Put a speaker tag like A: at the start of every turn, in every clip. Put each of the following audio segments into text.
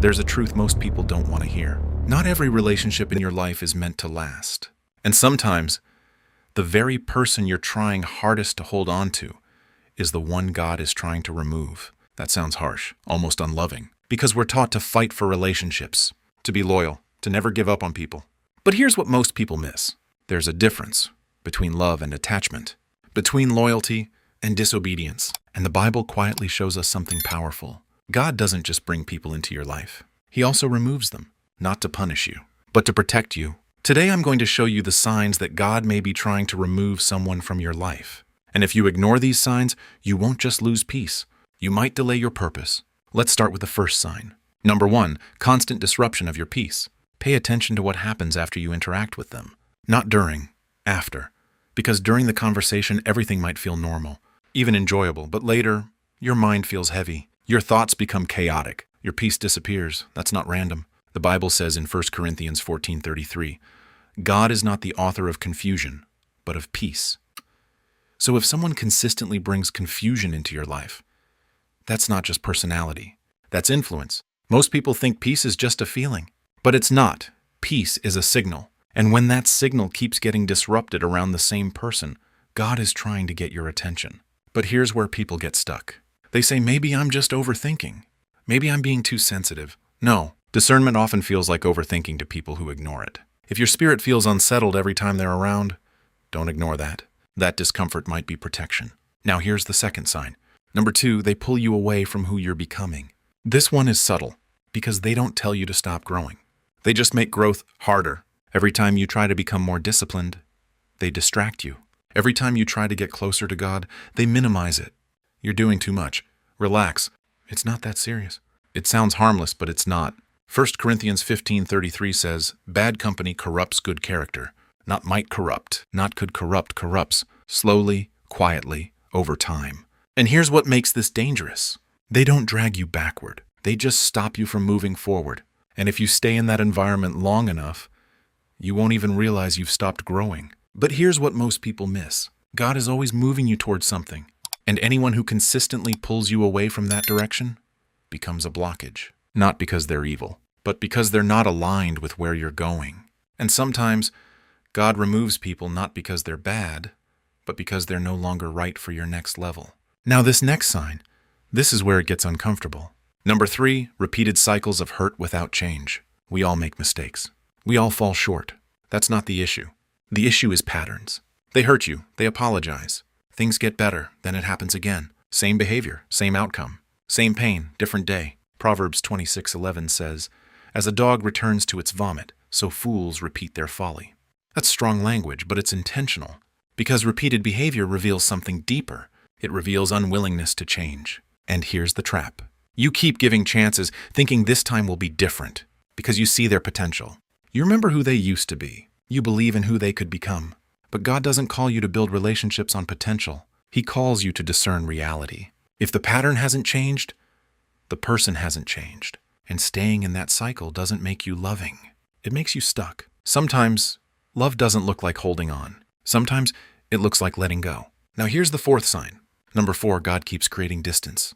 A: there's a truth most people don't want to hear. Not every relationship in your life is meant to last. And sometimes, the very person you're trying hardest to hold on to is the one God is trying to remove. That sounds harsh, almost unloving, because we're taught to fight for relationships, to be loyal, to never give up on people. But here's what most people miss. There's a difference between love and attachment, between loyalty and disobedience. And the Bible quietly shows us something powerful. God doesn't just bring people into your life. He also removes them, not to punish you, but to protect you. Today I'm going to show you the signs that God may be trying to remove someone from your life. And if you ignore these signs, you won't just lose peace. You might delay your purpose. Let's start with the first sign. Number 1, constant disruption of your peace. Pay attention to what happens after you interact with them. Not during, after. Because during the conversation, everything might feel normal, even enjoyable, but later, your mind feels heavy. Your thoughts become chaotic. Your peace disappears. That's not random. The Bible says in 1 Corinthians 14:33, God is not the author of confusion, but of peace. So if someone consistently brings confusion into your life, that's not just personality. That's influence. Most people think peace is just a feeling, but it's not. Peace is a signal. And when that signal keeps getting disrupted around the same person, God is trying to get your attention. But here's where people get stuck. They say, maybe I'm just overthinking. Maybe I'm being too sensitive. No, discernment often feels like overthinking to people who ignore it. If your spirit feels unsettled every time they're around, don't ignore that. That discomfort might be protection. Now here's the second sign. Number 2, they pull you away from who you're becoming. This one is subtle because they don't tell you to stop growing. They just make growth harder. Every time you try to become more disciplined, they distract you. Every time you try to get closer to God, they minimize it. You're doing too much. Relax. It's not that serious. It sounds harmless, but it's not. 1 Corinthians 15:33 says, bad company corrupts good character. Not might corrupt, not could corrupt, corrupts. Slowly, quietly, over time. And here's what makes this dangerous. They don't drag you backward. They just stop you from moving forward. And if you stay in that environment long enough, you won't even realize you've stopped growing. But here's what most people miss. God is always moving you towards something. And anyone who consistently pulls you away from that direction becomes a blockage. Not because they're evil, but because they're not aligned with where you're going. And sometimes God removes people not because they're bad, but because they're no longer right for your next level. Now this next sign, this is where it gets uncomfortable. Number 3, repeated cycles of hurt without change. We all make mistakes. We all fall short. That's not the issue. The issue is patterns. They hurt you. They apologize. Things get better. Then it happens again. Same behavior, same outcome. Same pain, different day. Proverbs 26:11 says, as a dog returns to its vomit, so fools repeat their folly. That's strong language, but it's intentional. Because repeated behavior reveals something deeper. It reveals unwillingness to change. And here's the trap. You keep giving chances, thinking this time will be different, because you see their potential. You remember who they used to be. You believe in who they could become. But God doesn't call you to build relationships on potential. He calls you to discern reality. If the pattern hasn't changed, the person hasn't changed. And staying in that cycle doesn't make you loving. It makes you stuck. Sometimes, love doesn't look like holding on. Sometimes, it looks like letting go. Now here's the fourth sign. Number 4, God keeps creating distance.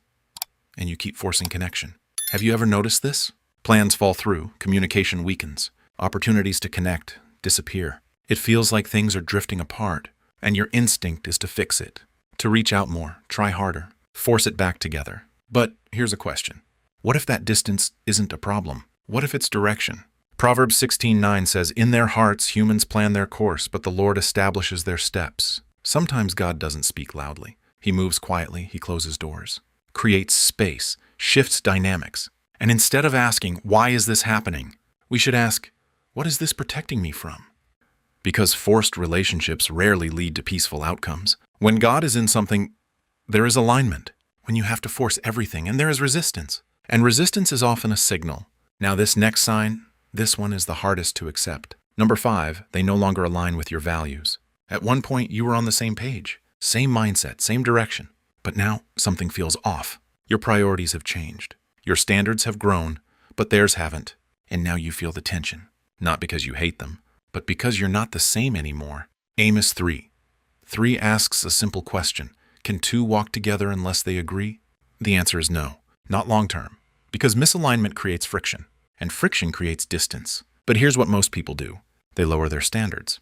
A: And you keep forcing connection. Have you ever noticed this? Plans fall through, communication weakens, opportunities to connect disappear. It feels like things are drifting apart, and your instinct is to fix it, to reach out more, try harder, force it back together. But here's a question. What if that distance isn't a problem? What if it's direction? Proverbs 16:9 says, in their hearts humans plan their course, but the Lord establishes their steps. Sometimes God doesn't speak loudly. He moves quietly, he closes doors, creates space, shifts dynamics. And instead of asking, why is this happening? We should ask, what is this protecting me from? Because forced relationships rarely lead to peaceful outcomes. When God is in something, there is alignment. When you have to force everything, and there is resistance. And resistance is often a signal. Now this next sign, this one is the hardest to accept. Number 5, they no longer align with your values. At one point, you were on the same page, same mindset, same direction. But now, something feels off. Your priorities have changed. Your standards have grown, but theirs haven't. And now you feel the tension. Not because you hate them, but because you're not the same anymore. Amos 3:3 asks a simple question. Can two walk together unless they agree? The answer is no, not long term. Because misalignment creates friction, and friction creates distance. But here's what most people do. They lower their standards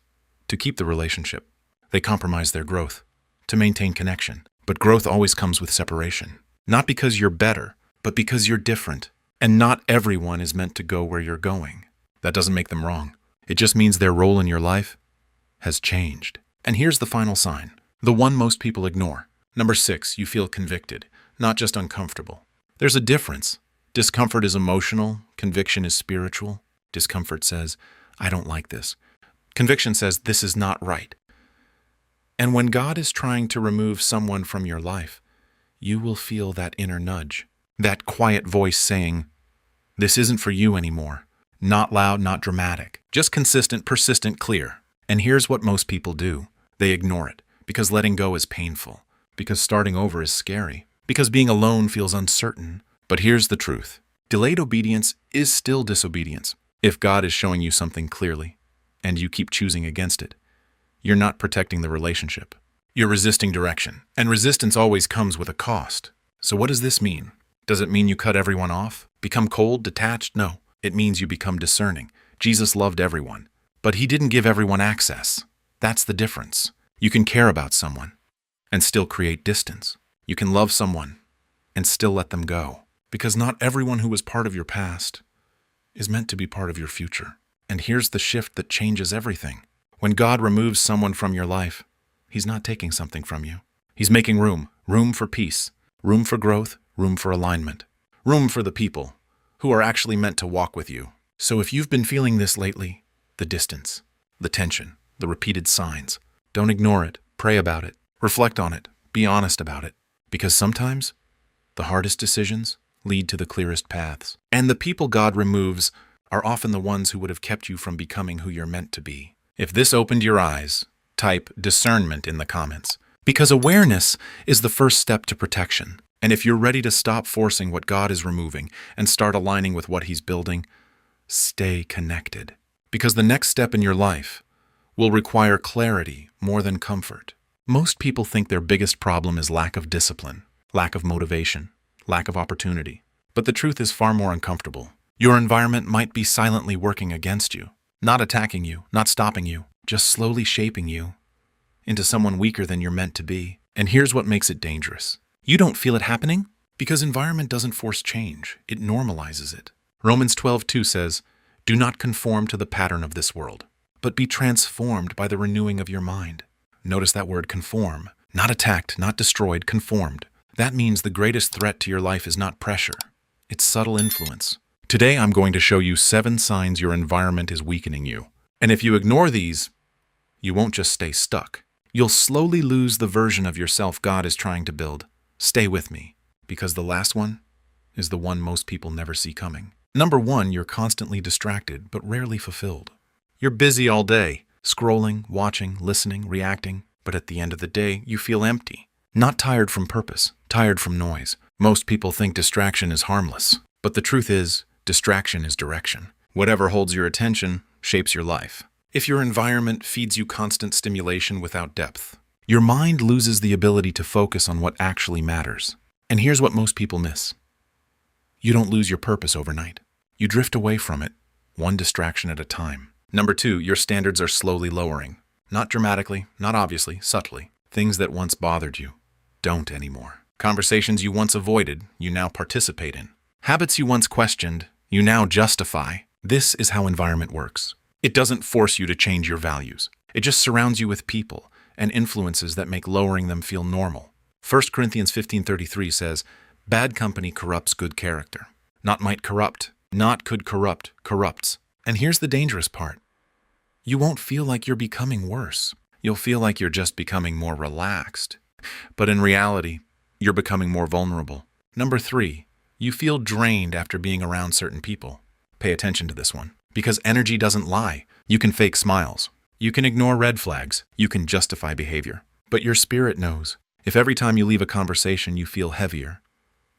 A: to keep the relationship. They compromise their growth to maintain connection. But growth always comes with separation. Not because you're better, but because you're different. And not everyone is meant to go where you're going. That doesn't make them wrong. It just means their role in your life has changed. And here's the final sign, the one most people ignore. Number 6, you feel convicted, not just uncomfortable. There's a difference. Discomfort is emotional, conviction is spiritual. Discomfort says, I don't like this. Conviction says, this is not right. And when God is trying to remove someone from your life, you will feel that inner nudge, that quiet voice saying, this isn't for you anymore. Not loud, not dramatic, just consistent, persistent, clear. And here's what most people do. They ignore it because letting go is painful, because starting over is scary, because being alone feels uncertain. But here's the truth. Delayed obedience is still disobedience. If God is showing you something clearly and you keep choosing against it, you're not protecting the relationship. You're resisting direction, and resistance always comes with a cost. So what does this mean? Does it mean you cut everyone off? Become cold, detached? No. It means you become discerning. Jesus loved everyone, but he didn't give everyone access. That's the difference. You can care about someone and still create distance. You can love someone and still let them go. Because not everyone who was part of your past is meant to be part of your future. And here's the shift that changes everything. When God removes someone from your life, he's not taking something from you. He's making room for peace, room for growth, room for alignment, room for the people who are actually meant to walk with you. So if you've been feeling this lately, the distance, the tension, the repeated signs, don't ignore it, pray about it, reflect on it, be honest about it. Because sometimes the hardest decisions lead to the clearest paths. And the people God removes are often the ones who would have kept you from becoming who you're meant to be. If this opened your eyes, type discernment in the comments. Because awareness is the first step to protection. And if you're ready to stop forcing what God is removing and start aligning with what he's building, stay connected. Because the next step in your life will require clarity more than comfort. Most people think their biggest problem is lack of discipline, lack of motivation, lack of opportunity. But the truth is far more uncomfortable. Your environment might be silently working against you, not attacking you, not stopping you, just slowly shaping you into someone weaker than you're meant to be. And here's what makes it dangerous. You don't feel it happening because environment doesn't force change. It normalizes it. Romans 12:2 says, do not conform to the pattern of this world, but be transformed by the renewing of your mind. Notice that word conform. Not attacked, not destroyed, conformed. That means the greatest threat to your life is not pressure. It's subtle influence. Today I'm going to show you 7 signs your environment is weakening you. And if you ignore these, you won't just stay stuck. You'll slowly lose the version of yourself God is trying to build. Stay with me, because the last one is the one most people never see coming. Number 1, you're constantly distracted, but rarely fulfilled. You're busy all day, scrolling, watching, listening, reacting, but at the end of the day, you feel empty. Not tired from purpose, tired from noise. Most people think distraction is harmless, but the truth is, distraction is direction. Whatever holds your attention shapes your life. If your environment feeds you constant stimulation without depth, your mind loses the ability to focus on what actually matters. And here's what most people miss. You don't lose your purpose overnight. You drift away from it, one distraction at a time. Number 2, your standards are slowly lowering. Not dramatically, not obviously, subtly. Things that once bothered you don't anymore. Conversations you once avoided, you now participate in. Habits you once questioned, you now justify. This is how environment works. It doesn't force you to change your values. It just surrounds you with people and influences that make lowering them feel normal. 1 Corinthians 15:33 says, bad company corrupts good character. Not might corrupt, not could corrupt, corrupts. And here's the dangerous part. You won't feel like you're becoming worse. You'll feel like you're just becoming more relaxed. But in reality, you're becoming more vulnerable. Number 3, you feel drained after being around certain people. Pay attention to this one. Because energy doesn't lie. You can fake smiles. You can ignore red flags. You can justify behavior. But your spirit knows. If every time you leave a conversation you feel heavier,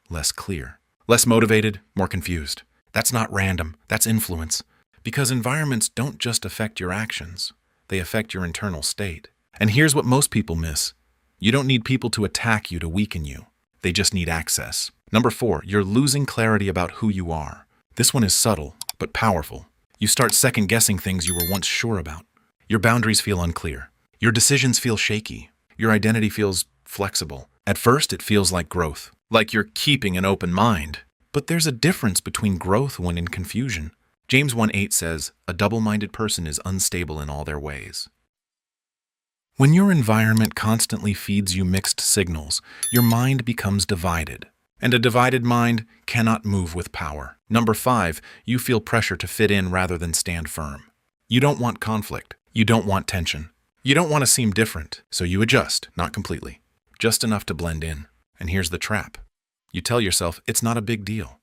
A: less clear, less motivated, more confused, that's not random. That's influence. Because environments don't just affect your actions. They affect your internal state. And here's what most people miss. You don't need people to attack you to weaken you. They just need access. Number 4, you're losing clarity about who you are. This one is subtle, but powerful. You start second-guessing things you were once sure about. Your boundaries feel unclear. Your decisions feel shaky. Your identity feels flexible. At first, it feels like growth, like you're keeping an open mind. But there's a difference between growth when in confusion. James 1:8 says, "A double-minded person is unstable in all their ways." When your environment constantly feeds you mixed signals, your mind becomes divided. And a divided mind cannot move with power. Number 5, you feel pressure to fit in rather than stand firm. You don't want conflict. You don't want tension. You don't want to seem different, so you adjust, not completely, just enough to blend in. And here's the trap. You tell yourself it's not a big deal.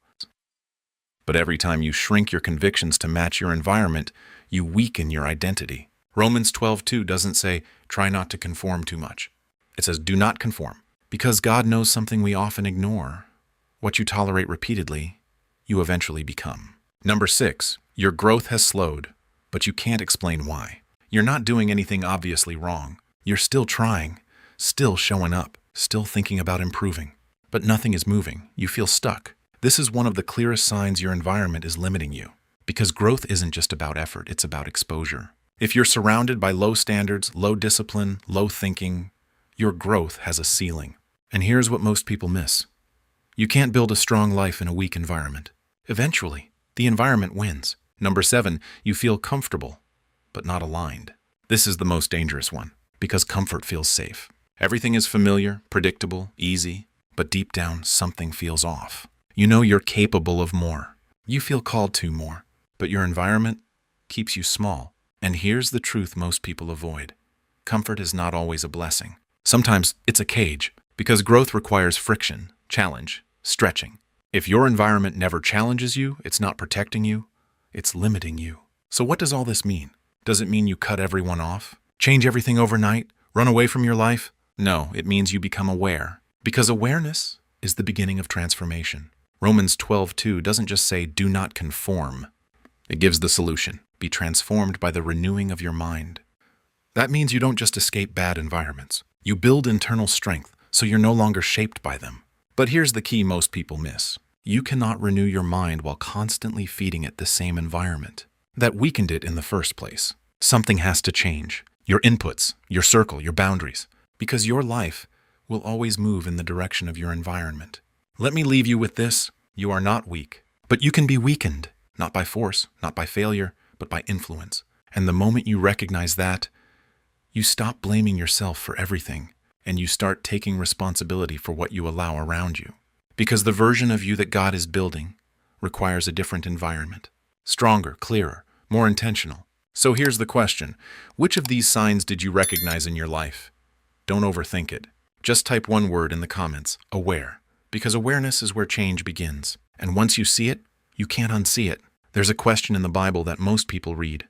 A: But every time you shrink your convictions to match your environment, you weaken your identity. Romans 12:2 doesn't say, try not to conform too much. It says, do not conform. Because God knows something we often ignore. What you tolerate repeatedly, you eventually become. Number 6, your growth has slowed, but you can't explain why. You're not doing anything obviously wrong. You're still trying, still showing up, still thinking about improving. But nothing is moving. You feel stuck. This is one of the clearest signs your environment is limiting you. Because growth isn't just about effort, it's about exposure. If you're surrounded by low standards, low discipline, low thinking, your growth has a ceiling. And here's what most people miss. You can't build a strong life in a weak environment. Eventually, the environment wins. Number 7, you feel comfortable, but not aligned. This is the most dangerous one, because comfort feels safe. Everything is familiar, predictable, easy, but deep down, something feels off. You know you're capable of more. You feel called to more, but your environment keeps you small. And here's the truth most people avoid. Comfort is not always a blessing. Sometimes it's a cage, because growth requires friction, challenge, stretching. If your environment never challenges you, it's not protecting you, it's limiting you. So what does all this mean? Does it mean you cut everyone off? Change everything overnight? Run away from your life? No, it means you become aware. Because awareness is the beginning of transformation. Romans 12:2 doesn't just say, do not conform. It gives the solution. Be transformed by the renewing of your mind. That means you don't just escape bad environments. You build internal strength, so you're no longer shaped by them. But here's the key most people miss. You cannot renew your mind while constantly feeding it the same environment that weakened it in the first place. Something has to change. Your inputs, your circle, your boundaries. Because your life will always move in the direction of your environment. Let me leave you with this. You are not weak, but you can be weakened. Not by force, not by failure, but by influence. And the moment you recognize that, you stop blaming yourself for everything, and you start taking responsibility for what you allow around you. Because the version of you that God is building requires a different environment. Stronger, clearer, more intentional. So here's the question. Which of these signs did you recognize in your life? Don't overthink it. Just type one word in the comments, aware. Because awareness is where change begins. And once you see it, you can't unsee it. There's a question in the Bible that most people read,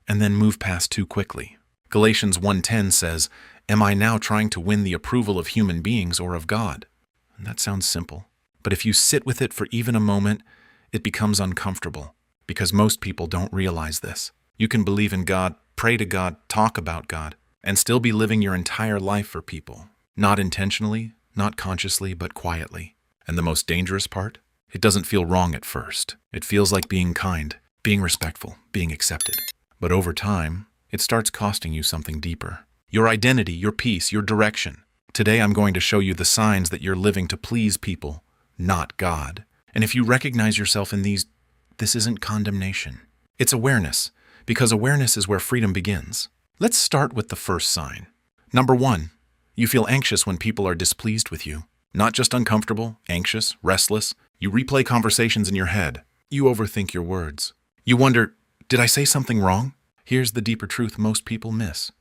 A: and then move past too quickly. Galatians 1:10 says, am I now trying to win the approval of human beings or of God? And that sounds simple. But if you sit with it for even a moment, it becomes uncomfortable, because most people don't realize this. You can believe in God, pray to God, talk about God, and still be living your entire life for people. Not intentionally, not consciously, but quietly. And the most dangerous part? It doesn't feel wrong at first. It feels like being kind, being respectful, being accepted. But over time, it starts costing you something deeper. Your identity, your peace, your direction. Today I'm going to show you the signs that you're living to please people, not God. And if you recognize yourself in these, this isn't condemnation. It's awareness, because awareness is where freedom begins. Let's start with the first sign. Number 1, you feel anxious when people are displeased with you. Not just uncomfortable, anxious, restless. You replay conversations in your head. You overthink your words. You wonder, did I say something wrong? Here's the deeper truth most people miss.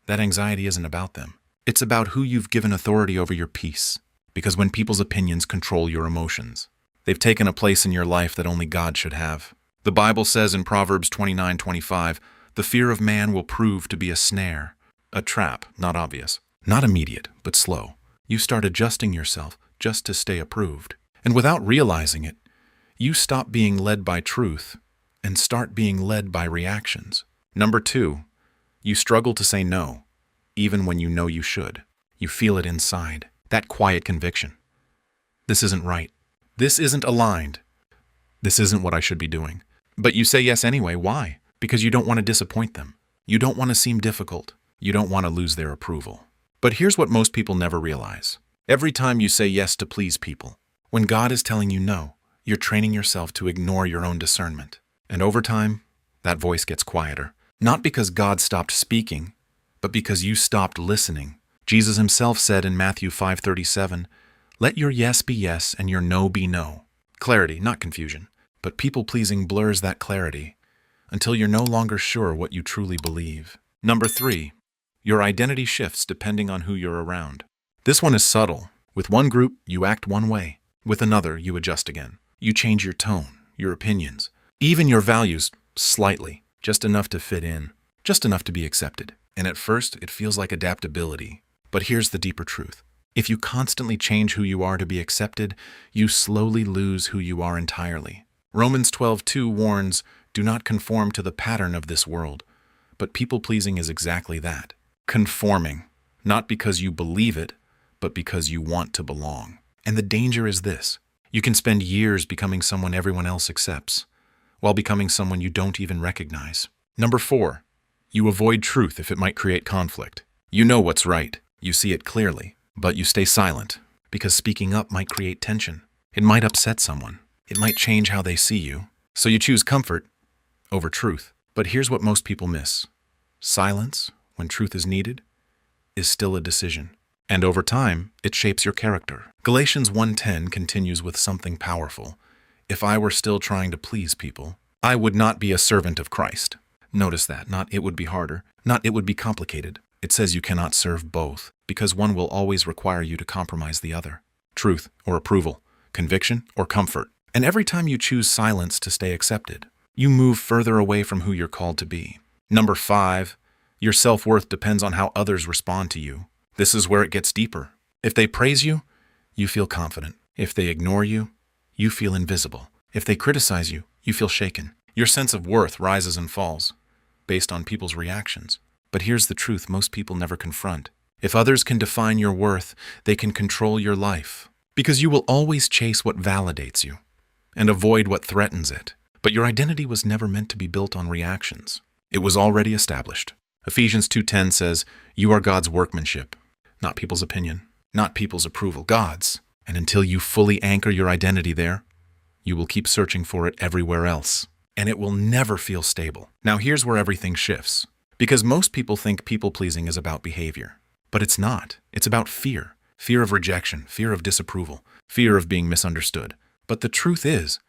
A: That anxiety isn't about them. It's about who you've given authority over your peace. Because when people's opinions control your emotions, they've taken a place in your life that only God should have. The Bible says in Proverbs 29:25, the fear of man will prove to be a snare, a trap, not obvious, not immediate, but slow. You start adjusting yourself just to stay approved. And without realizing it, you stop being led by truth and start being led by reactions. Number 2, you struggle to say no, even when you know you should. You feel it inside, that quiet conviction. This isn't right. This isn't aligned. This isn't what I should be doing. But you say yes anyway. Why? Because you don't want to disappoint them. You don't want to seem difficult. You don't want to lose their approval. But here's what most people never realize. Every time you say yes to please people, when God is telling you no, you're training yourself to ignore your own discernment. And over time, that voice gets quieter. Not because God stopped speaking, but because you stopped listening. Jesus himself said in Matthew 5:37, "Let your yes be yes and your no be no." Clarity, not confusion. But people-pleasing blurs that clarity until you're no longer sure what you truly believe. Number 3, your identity shifts depending on who you're around. This one is subtle. With one group, you act one way. With another, you adjust again. You change your tone, your opinions, even your values slightly, just enough to fit in, just enough to be accepted. And at first, it feels like adaptability. But here's the deeper truth. If you constantly change who you are to be accepted, you slowly lose who you are entirely. Romans 12:2 warns, "Do not conform to the pattern of this world." But people-pleasing is exactly that. Conforming, not because you believe it, but because you want to belong. And the danger is this. You can spend years becoming someone everyone else accepts, while becoming someone you don't even recognize. Number 4, you avoid truth if it might create conflict. You know what's right. You see it clearly, but you stay silent because speaking up might create tension. It might upset someone. It might change how they see you. So you choose comfort over truth. But here's what most people miss. Silence, when truth is needed, is still a decision. And over time, it shapes your character. Galatians 1:10 continues with something powerful. If I were still trying to please people, I would not be a servant of Christ. Notice that. Not it would be harder. Not it would be complicated. It says you cannot serve both, because one will always require you to compromise the other. Truth or approval, conviction or comfort. And every time you choose silence to stay accepted, you move further away from who you're called to be. Number 5, your self-worth depends on how others respond to you. This is where it gets deeper. If they praise you, you feel confident. If they ignore you, you feel invisible. If they criticize you, you feel shaken. Your sense of worth rises and falls based on people's reactions. But here's the truth most people never confront. If others can define your worth, they can control your life. Because you will always chase what validates you and avoid what threatens it. But your identity was never meant to be built on reactions. It was already established. Ephesians 2:10 says, "You are God's workmanship," not people's opinion, not people's approval, God's. And until you fully anchor your identity there, you will keep searching for it everywhere else. And it will never feel stable. Now here's where everything shifts. Because most people think people-pleasing is about behavior. But it's not. It's about fear. Fear of rejection, fear of disapproval, fear of being misunderstood. But the truth is,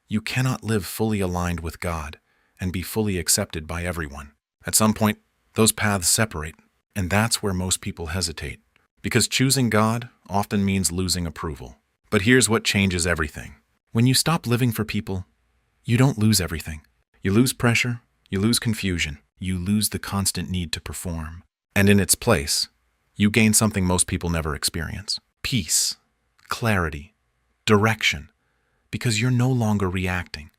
A: you cannot live fully aligned with God and be fully accepted by everyone. At some point, those paths separate, and that's where most people hesitate. Because choosing God often means losing approval. But here's what changes everything. When you stop living for people, you don't lose everything. You lose pressure, you lose confusion, you lose the constant need to perform. And in its place, you gain something most people never experience. Peace, clarity, direction. Because you're no longer reacting.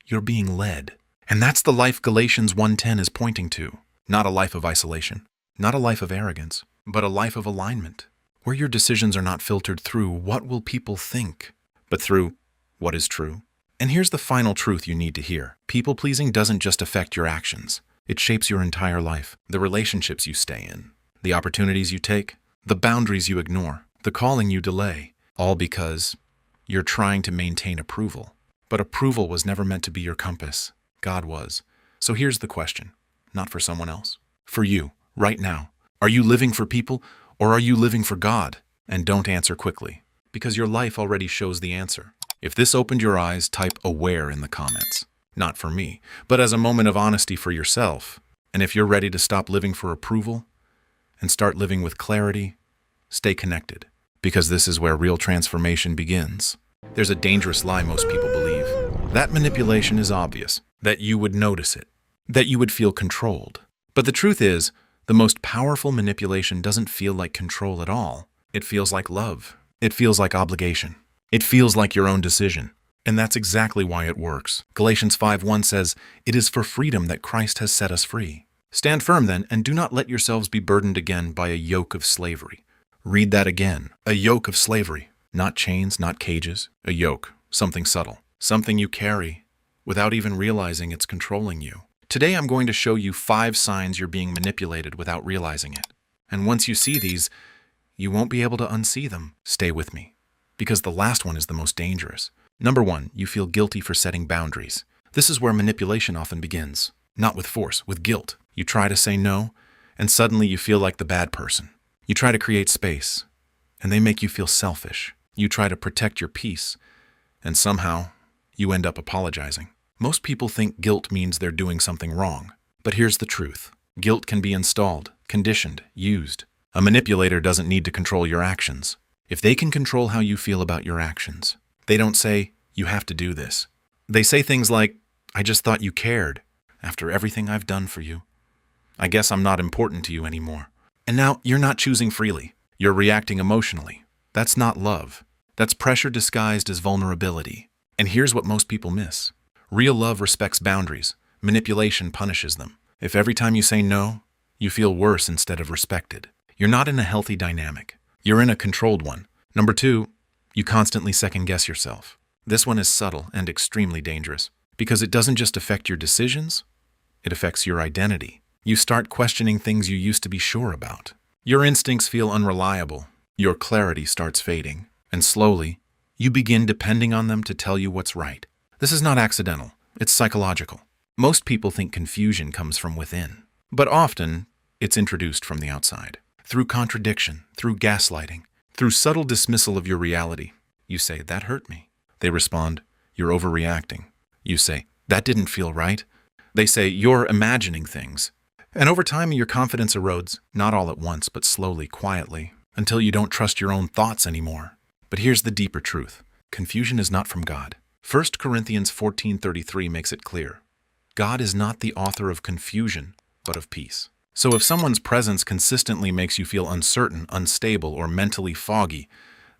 A: You're being led. And that's the life Galatians 1:10 is pointing to. Not a life of isolation, not a life of arrogance, but a life of alignment, where your decisions are not filtered through what will people think, but through what is true. And here's the final truth you need to hear. People-pleasing doesn't just affect your actions. It shapes your entire life, the relationships you stay in, the opportunities you take, the boundaries you ignore, the calling you delay, all because you're trying to maintain approval. But approval was never meant to be your compass. God was. So here's the question, not for someone else. For you, right now. Are you living for people, or are you living for God? And don't answer quickly, because your life already shows the answer. If this opened your eyes, type "aware" in the comments. Not for me, but as a moment of honesty for yourself. And if you're ready to stop living for approval and start living with clarity, stay connected. Because this is where real transformation begins. There's a dangerous lie most people believe. That manipulation is obvious, that you would notice it, that you would feel controlled. But the truth is, the most powerful manipulation doesn't feel like control at all. It feels like love. It feels like obligation. It feels like your own decision. And that's exactly why it works. Galatians 5:1 says, "It is for freedom that Christ has set us free." Stand firm then, and do not let yourselves be burdened again by a yoke of slavery. Read that again. A yoke of slavery. Not chains, not cages. A yoke, something subtle, something you carry without even realizing it's controlling you. Today I'm going to show you 5 signs you're being manipulated without realizing it. And once you see these, you won't be able to unsee them. Stay with me, because the last one is the most dangerous. Number 1, you feel guilty for setting boundaries. This is where manipulation often begins. Not with force, with guilt. You try to say no, and suddenly you feel like the bad person. You try to create space, and they make you feel selfish. You try to protect your peace, and somehow you end up apologizing. Most people think guilt means they're doing something wrong. But here's the truth. Guilt can be installed, conditioned, used. A manipulator doesn't need to control your actions. If they can control how you feel about your actions, they don't say, you have to do this. They say things like, I just thought you cared. After everything I've done for you, I guess I'm not important to you anymore. And now you're not choosing freely. You're reacting emotionally. That's not love. That's pressure disguised as vulnerability. And here's what most people miss. Real love respects boundaries. Manipulation punishes them. If every time you say no, you feel worse instead of respected, you're not in a healthy dynamic. You're in a controlled one. Number 2, you constantly second-guess yourself. This one is subtle and extremely dangerous because it doesn't just affect your decisions, it affects your identity. You start questioning things you used to be sure about. Your instincts feel unreliable. Your clarity starts fading. And slowly, you begin depending on them to tell you what's right. This is not accidental. It's psychological. Most people think confusion comes from within, but often it's introduced from the outside. Through contradiction, through gaslighting, through subtle dismissal of your reality. You say, that hurt me. They respond, you're overreacting. You say, that didn't feel right. They say, you're imagining things. And over time, your confidence erodes, not all at once, but slowly, quietly, until you don't trust your own thoughts anymore. But here's the deeper truth. Confusion is not from God. 1 Corinthians 14:33 makes it clear. God is not the author of confusion, but of peace. So if someone's presence consistently makes you feel uncertain, unstable, or mentally foggy,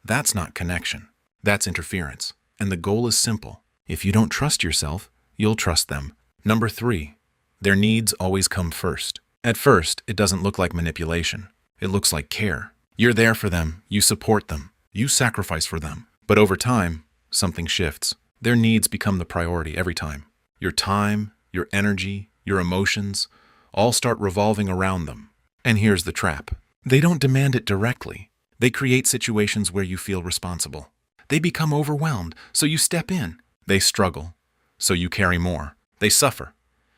A: that's not connection. That's interference. And the goal is simple. If you don't trust yourself, you'll trust them. Number 3, their needs always come first. At first, it doesn't look like manipulation. It looks like care. You're there for them. You support them. You sacrifice for them. But over time, something shifts. Their needs become the priority every time. Your time, your energy, your emotions, all start revolving around them. And here's the trap. They don't demand it directly. They create situations where you feel responsible. They become overwhelmed, so you step in. They struggle, so you carry more. They suffer,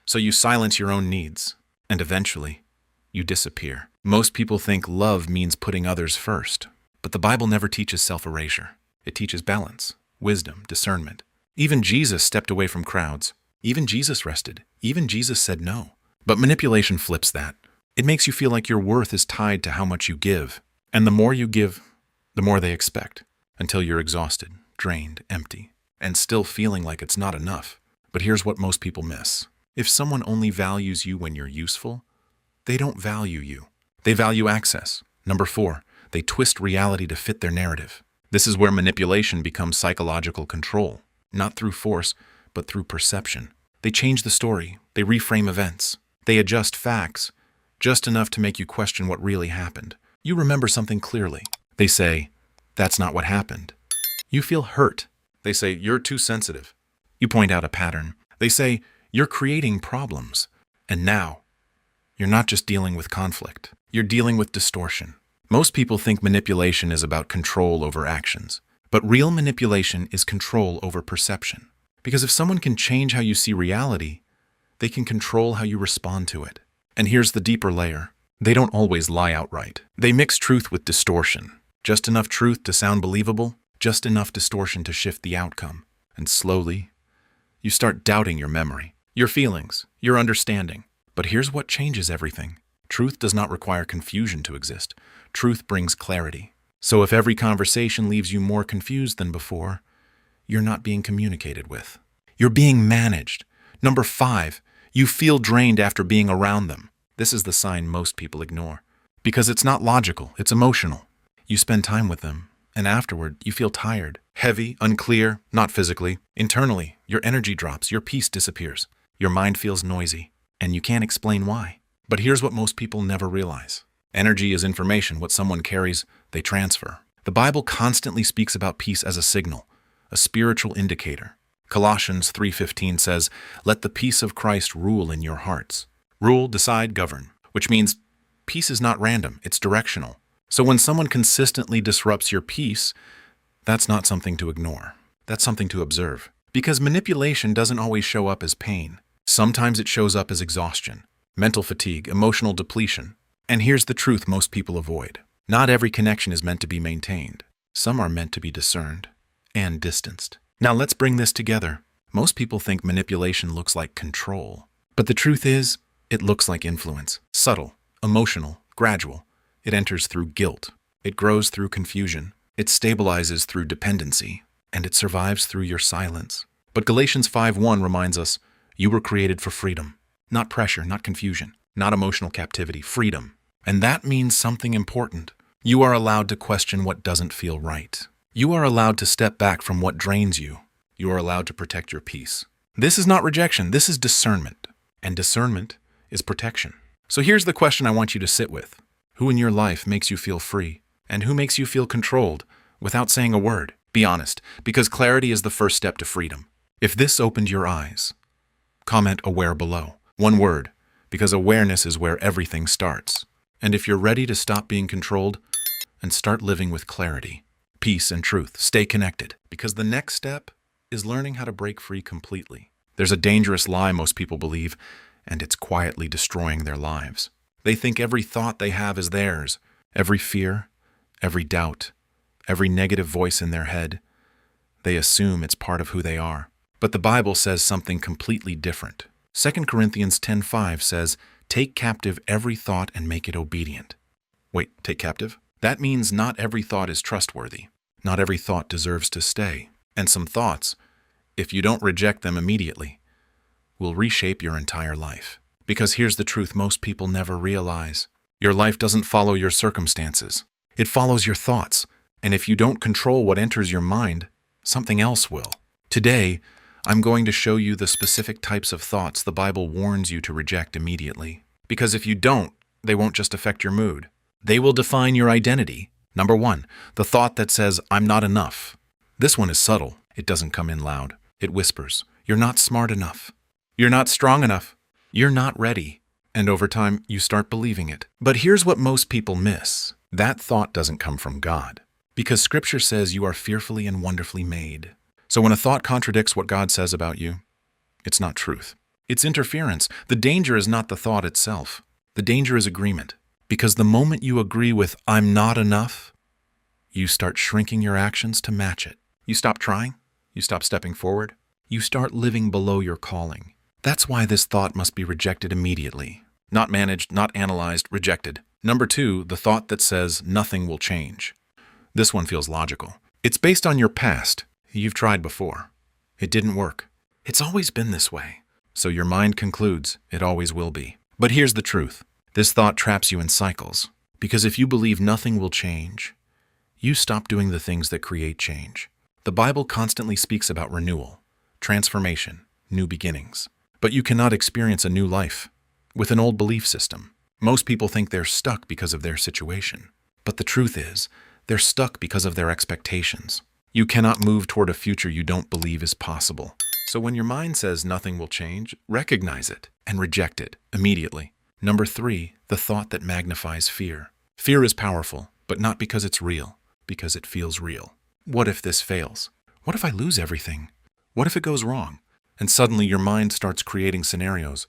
A: so you silence your own needs. And eventually, you disappear. Most people think love means putting others first. But the Bible never teaches self-erasure. It teaches balance, wisdom, discernment. Even Jesus stepped away from crowds. Even Jesus rested. Even Jesus said no. But manipulation flips that. It makes you feel like your worth is tied to how much you give. And the more you give, the more they expect, until you're exhausted, drained, empty, and still feeling like it's not enough. But here's what most people miss. If someone only values you when you're useful, they don't value you. They value access. Number 4, they twist reality to fit their narrative. This is where manipulation becomes psychological control, not through force, but through perception. They change the story. They reframe events. They adjust facts, just enough to make you question what really happened. You remember something clearly. They say, that's not what happened. You feel hurt. They say, you're too sensitive. You point out a pattern. They say, you're creating problems. And now, you're not just dealing with conflict. You're dealing with distortion. Most people think manipulation is about control over actions. But real manipulation is control over perception. Because if someone can change how you see reality, they can control how you respond to it. And here's the deeper layer. They don't always lie outright. They mix truth with distortion. Just enough truth to sound believable, just enough distortion to shift the outcome. And slowly, you start doubting your memory, your feelings, your understanding. But here's what changes everything. Truth does not require confusion to exist. Truth brings clarity. So if every conversation leaves you more confused than before, you're not being communicated with. You're being managed. Number 5, you feel drained after being around them. This is the sign most people ignore. Because it's not logical, it's emotional. You spend time with them, and afterward, you feel tired, heavy, unclear, not physically. Internally, your energy drops, your peace disappears. Your mind feels noisy, and you can't explain why. But here's what most people never realize. Energy is information. What someone carries, they transfer. The Bible constantly speaks about peace as a signal, a spiritual indicator. Colossians 3:15 says, "Let the peace of Christ rule in your hearts." Rule, decide, govern, which means peace is not random, it's directional. So when someone consistently disrupts your peace, that's not something to ignore. That's something to observe. Because manipulation doesn't always show up as pain. Sometimes it shows up as exhaustion, mental fatigue, emotional depletion. And here's the truth most people avoid. Not every connection is meant to be maintained. Some are meant to be discerned and distanced. Now let's bring this together. Most people think manipulation looks like control. But the truth is, it looks like influence. Subtle, emotional, gradual. It enters through guilt. It grows through confusion. It stabilizes through dependency. And it survives through your silence. But Galatians 5:1 reminds us, you were created for freedom. Not pressure, not confusion, not emotional captivity, freedom. And that means something important. You are allowed to question what doesn't feel right. You are allowed to step back from what drains you. You are allowed to protect your peace. This is not rejection, this is discernment. And discernment is protection. So here's the question I want you to sit with. Who in your life makes you feel free? And who makes you feel controlled without saying a word? Be honest, because clarity is the first step to freedom. If this opened your eyes, comment aware below. One word, because awareness is where everything starts. And if you're ready to stop being controlled and start living with clarity, peace, and truth, stay connected. Because the next step is learning how to break free completely. There's a dangerous lie most people believe, and it's quietly destroying their lives. They think every thought they have is theirs. Every fear, every doubt, every negative voice in their head, they assume it's part of who they are. But the Bible says something completely different. 2 Corinthians 10:5 says, "Take captive every thought and make it obedient." Wait, take captive? That means not every thought is trustworthy. Not every thought deserves to stay. And some thoughts, if you don't reject them immediately, will reshape your entire life. Because here's the truth most people never realize. Your life doesn't follow your circumstances. It follows your thoughts. And if you don't control what enters your mind, something else will. Today, I'm going to show you the specific types of thoughts the Bible warns you to reject immediately. Because if you don't, they won't just affect your mood. They will define your identity. Number 1, the thought that says, "I'm not enough." This one is subtle. It doesn't come in loud. It whispers, "You're not smart enough. You're not strong enough. You're not ready." And over time, you start believing it. But here's what most people miss. That thought doesn't come from God. Because Scripture says you are fearfully and wonderfully made. So when a thought contradicts what God says about you, it's not truth. It's interference. The danger is not the thought itself. The danger is agreement. Because the moment you agree with "I'm not enough," you start shrinking your actions to match it. You stop trying. You stop stepping forward. You start living below your calling. That's why this thought must be rejected immediately. Not managed, not analyzed, rejected. Number 2, the thought that says nothing will change. This one feels logical. It's based on your past. You've tried before. It didn't work. It's always been this way. So your mind concludes it always will be. But here's the truth. This thought traps you in cycles. Because if you believe nothing will change, you stop doing the things that create change. The Bible constantly speaks about renewal, transformation, new beginnings. But you cannot experience a new life with an old belief system. Most people think they're stuck because of their situation. But the truth is, they're stuck because of their expectations. You cannot move toward a future you don't believe is possible. So when your mind says nothing will change, recognize it and reject it immediately. Number 3, the thought that magnifies fear. Fear is powerful, but not because it's real, because it feels real. What if this fails? What if I lose everything? What if it goes wrong? And suddenly your mind starts creating scenarios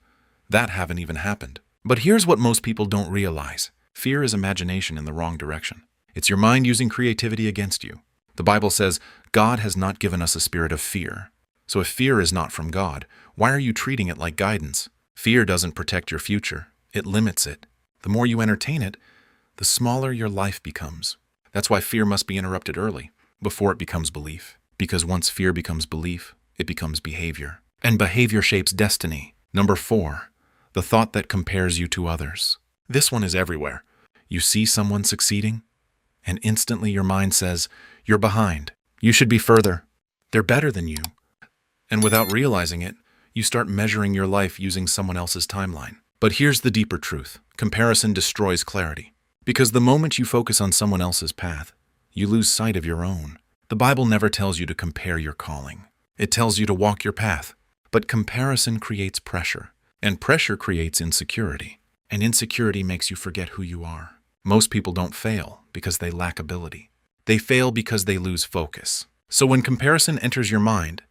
A: that haven't even happened. But here's what most people don't realize. Fear is imagination in the wrong direction. It's your mind using creativity against you. The Bible says, God has not given us a spirit of fear. So if fear is not from God, why are you treating it like guidance? Fear doesn't protect your future. It limits it. The more you entertain it, the smaller your life becomes. That's why fear must be interrupted early, before it becomes belief. Because once fear becomes belief, it becomes behavior. And behavior shapes destiny. Number 4, the thought that compares you to others. This one is everywhere. You see someone succeeding, and instantly your mind says, "You're behind. You should be further. They're better than you." And without realizing it, you start measuring your life using someone else's timeline. But here's the deeper truth. Comparison destroys clarity. Because the moment you focus on someone else's path, you lose sight of your own. The Bible never tells you to compare your calling. It tells you to walk your path. But comparison creates pressure, and pressure creates insecurity. And insecurity makes you forget who you are. Most people don't fail because they lack ability. They fail because they lose focus. So when comparison enters your mind,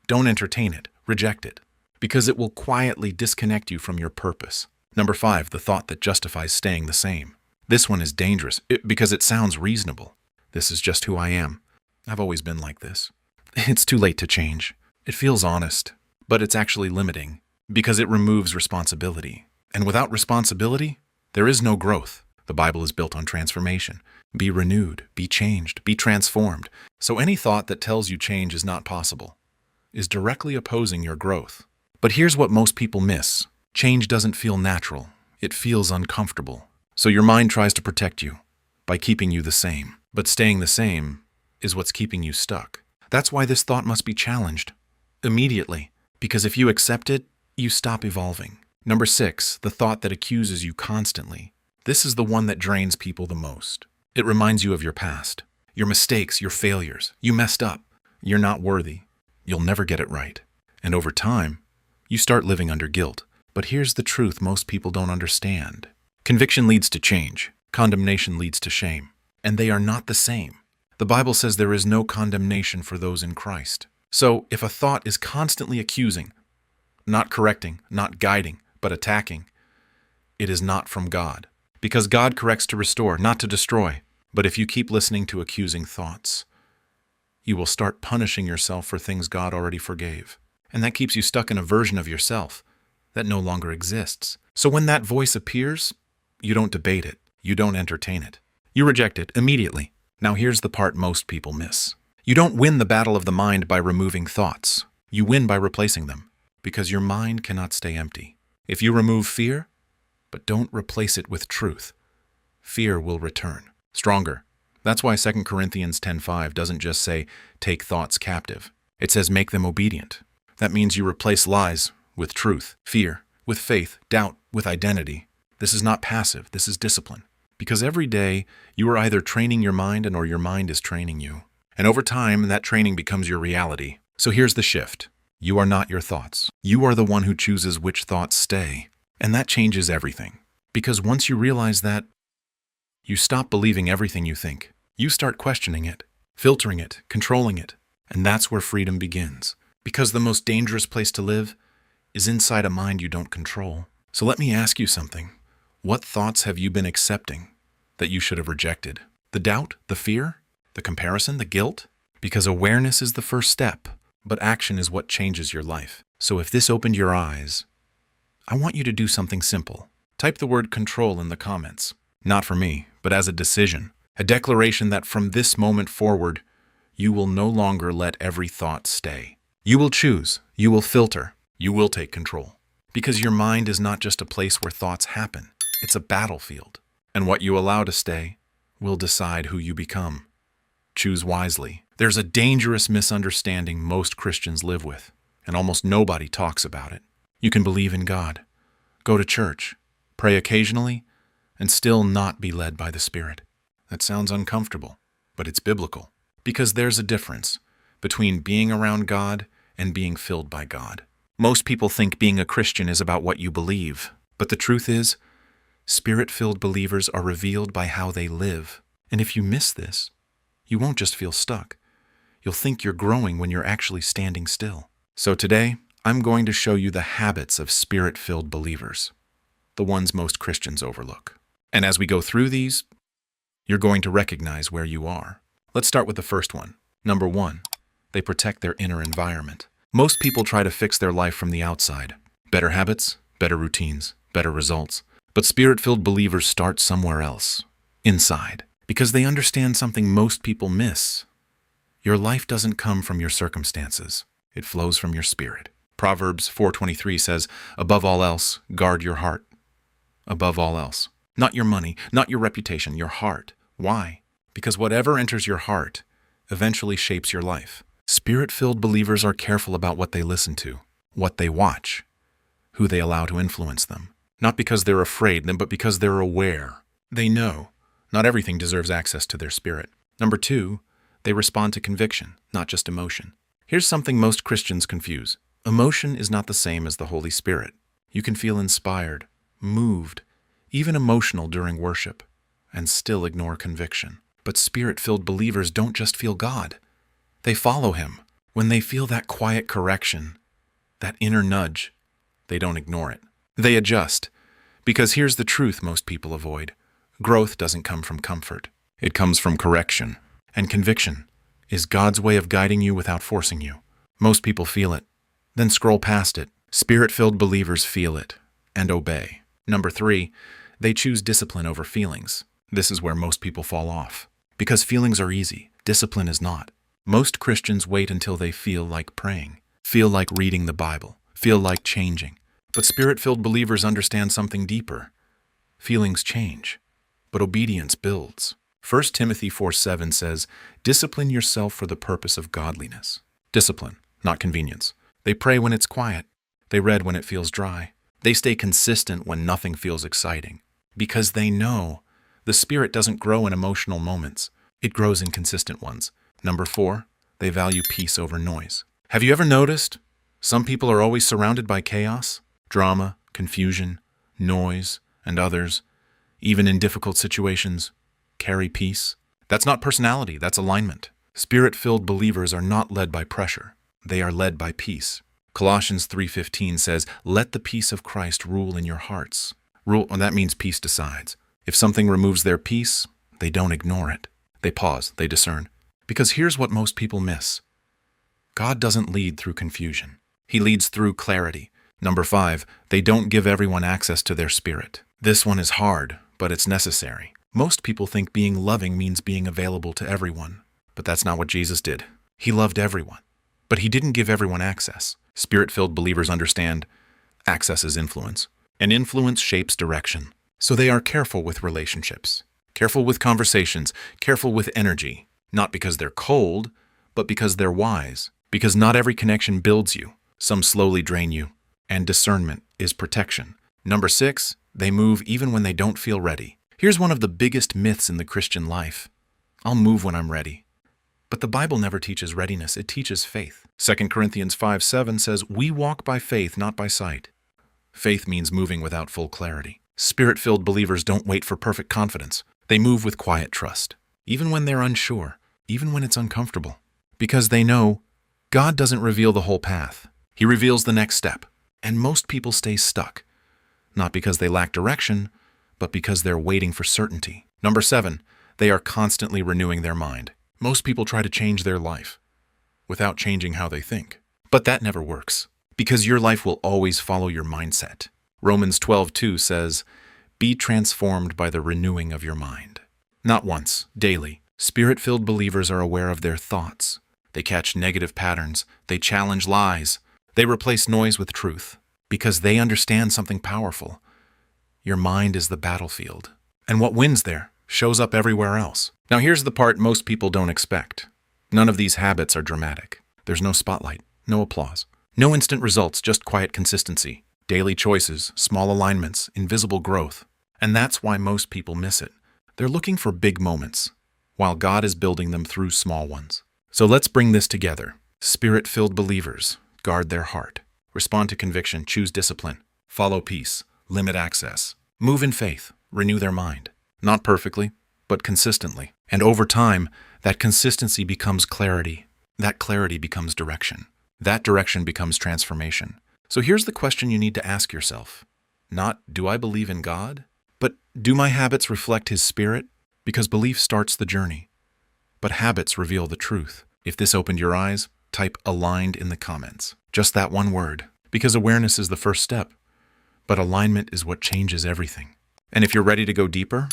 A: don't entertain it, reject it, because it will quietly disconnect you from your purpose. Number 5, the thought that justifies staying the same. This one is dangerous because it sounds reasonable. This is just who I am. I've always been like this. It's too late to change. It feels honest, but it's actually limiting because it removes responsibility. And without responsibility, there is no growth. The Bible is built on transformation. Be renewed, be changed, be transformed. So any thought that tells you change is not possible is directly opposing your growth. But here's what most people miss. Change doesn't feel natural. It feels uncomfortable. So your mind tries to protect you by keeping you the same. But staying the same is what's keeping you stuck. That's why this thought must be challenged immediately, because if you accept it, you stop evolving. Number 6, the thought that accuses you constantly. This is the one that drains people the most. It reminds you of your past, your mistakes, your failures. You messed up. You're not worthy. You'll never get it right. And over time, you start living under guilt. But here's the truth most people don't understand. Conviction leads to change. Condemnation leads to shame. And they are not the same. The Bible says there is no condemnation for those in Christ. So if a thought is constantly accusing, not correcting, not guiding, but attacking, it is not from God. Because God corrects to restore, not to destroy. But if you keep listening to accusing thoughts, you will start punishing yourself for things God already forgave. And that keeps you stuck in a version of yourself that no longer exists. So when that voice appears, you don't debate it. You don't entertain it. You reject it immediately. Now here's the part most people miss. You don't win the battle of the mind by removing thoughts. You win by replacing them, because your mind cannot stay empty. If you remove fear, but don't replace it with truth, fear will return, stronger. That's why 2 Corinthians 10:5 doesn't just say, take thoughts captive. It says, make them obedient. That means you replace lies with truth, fear with faith, doubt with identity. This is not passive, this is discipline. Because every day, you are either training your mind or your mind is training you. And over time, that training becomes your reality. So here's the shift. You are not your thoughts. You are the one who chooses which thoughts stay. And that changes everything. Because once you realize that, you stop believing everything you think. You start questioning it, filtering it, controlling it. And that's where freedom begins. Because the most dangerous place to live is inside a mind you don't control. So let me ask you something. What thoughts have you been accepting that you should have rejected? The doubt, the fear, the comparison, the guilt? Because awareness is the first step, but action is what changes your life. So if this opened your eyes, I want you to do something simple. Type the word control in the comments. Not for me, but as a decision. A declaration that from this moment forward, you will no longer let every thought stay. You will choose, you will filter, you will take control. Because your mind is not just a place where thoughts happen. It's a battlefield. And what you allow to stay will decide who you become. Choose wisely. There's a dangerous misunderstanding most Christians live with, and almost nobody talks about it. You can believe in God, go to church, pray occasionally, and still not be led by the Spirit. That sounds uncomfortable, but it's biblical. Because there's a difference between being around God and being filled by God. Most people think being a Christian is about what you believe, but the truth is, Spirit-filled believers are revealed by how they live. And if you miss this, you won't just feel stuck. You'll think you're growing when you're actually standing still. So today, I'm going to show you the habits of Spirit-filled believers, the ones most Christians overlook. And as we go through these, you're going to recognize where you are. Let's start with the first one. Number 1, they protect their inner environment. Most people try to fix their life from the outside. Better habits, better routines, better results. But Spirit-filled believers start somewhere else, inside, because they understand something most people miss. Your life doesn't come from your circumstances. It flows from your spirit. Proverbs 4:23 says, above all else, guard your heart. Above all else. Not your money, not your reputation, your heart. Why? Because whatever enters your heart eventually shapes your life. Spirit-filled believers are careful about what they listen to, what they watch, who they allow to influence them. Not because they're afraid, but because they're aware. They know not everything deserves access to their spirit. Number 2, they respond to conviction, not just emotion. Here's something most Christians confuse. Emotion is not the same as the Holy Spirit. You can feel inspired, moved, even emotional during worship, and still ignore conviction. But Spirit-filled believers don't just feel God. They follow Him. When they feel that quiet correction, that inner nudge, they don't ignore it. They adjust. Because here's the truth most people avoid. Growth doesn't come from comfort. It comes from correction. And conviction is God's way of guiding you without forcing you. Most people feel it, then scroll past it. Spirit-filled believers feel it and obey. Number 3, they choose discipline over feelings. This is where most people fall off. Because feelings are easy, discipline is not. Most Christians wait until they feel like praying, feel like reading the Bible, feel like changing. But Spirit-filled believers understand something deeper. Feelings change, but obedience builds. 1 Timothy 4:7 says, "Discipline yourself for the purpose of godliness." Discipline, not convenience. They pray when it's quiet. They read when it feels dry. They stay consistent when nothing feels exciting. Because they know the Spirit doesn't grow in emotional moments. It grows in consistent ones. Number 4, they value peace over noise. Have you ever noticed? Some people are always surrounded by chaos, drama, confusion, noise, and others, even in difficult situations, carry peace. That's not personality, that's alignment. Spirit-filled believers are not led by pressure. They are led by peace. Colossians 3:15 says, "Let the peace of Christ rule in your hearts." That means peace decides. If something removes their peace, they don't ignore it. They pause, they discern. Because here's what most people miss. God doesn't lead through confusion. He leads through clarity. Number 5, they don't give everyone access to their spirit. This one is hard, but it's necessary. Most people think being loving means being available to everyone. But that's not what Jesus did. He loved everyone. But He didn't give everyone access. Spirit-filled believers understand access is influence. And influence shapes direction. So they are careful with relationships, careful with conversations, careful with energy. Not because they're cold, but because they're wise. Because not every connection builds you. Some slowly drain you. And discernment is protection. Number 6, they move even when they don't feel ready. Here's one of the biggest myths in the Christian life. I'll move when I'm ready. But the Bible never teaches readiness, it teaches faith. 2 Corinthians 5:7 says, "We walk by faith, not by sight." Faith means moving without full clarity. Spirit-filled believers don't wait for perfect confidence. They move with quiet trust, even when they're unsure, even when it's uncomfortable. Because they know God doesn't reveal the whole path. He reveals the next step. And most people stay stuck, not because they lack direction, but because they're waiting for certainty. Number 7, they are constantly renewing their mind. Most people try to change their life without changing how they think. But that never works, because your life will always follow your mindset. Romans 12:2 says, "Be transformed by the renewing of your mind." Not once, daily. Spirit-filled believers are aware of their thoughts. They catch negative patterns. They challenge lies. They replace noise with truth, because they understand something powerful. Your mind is the battlefield, and what wins there shows up everywhere else. Now here's the part most people don't expect. None of these habits are dramatic. There's no spotlight, no applause, no instant results, just quiet consistency, daily choices, small alignments, invisible growth. And that's why most people miss it. They're looking for big moments, while God is building them through small ones. So let's bring this together. Spirit-filled believers guard their heart, respond to conviction, choose discipline, follow peace, limit access, move in faith, renew their mind. Not perfectly, but consistently. And over time, that consistency becomes clarity. That clarity becomes direction. That direction becomes transformation. So here's the question you need to ask yourself. Not, do I believe in God? But do my habits reflect His Spirit? Because belief starts the journey. But habits reveal the truth. If this opened your eyes, type aligned in the comments. Just that one word. Because awareness is the first step. But alignment is what changes everything. And if you're ready to go deeper,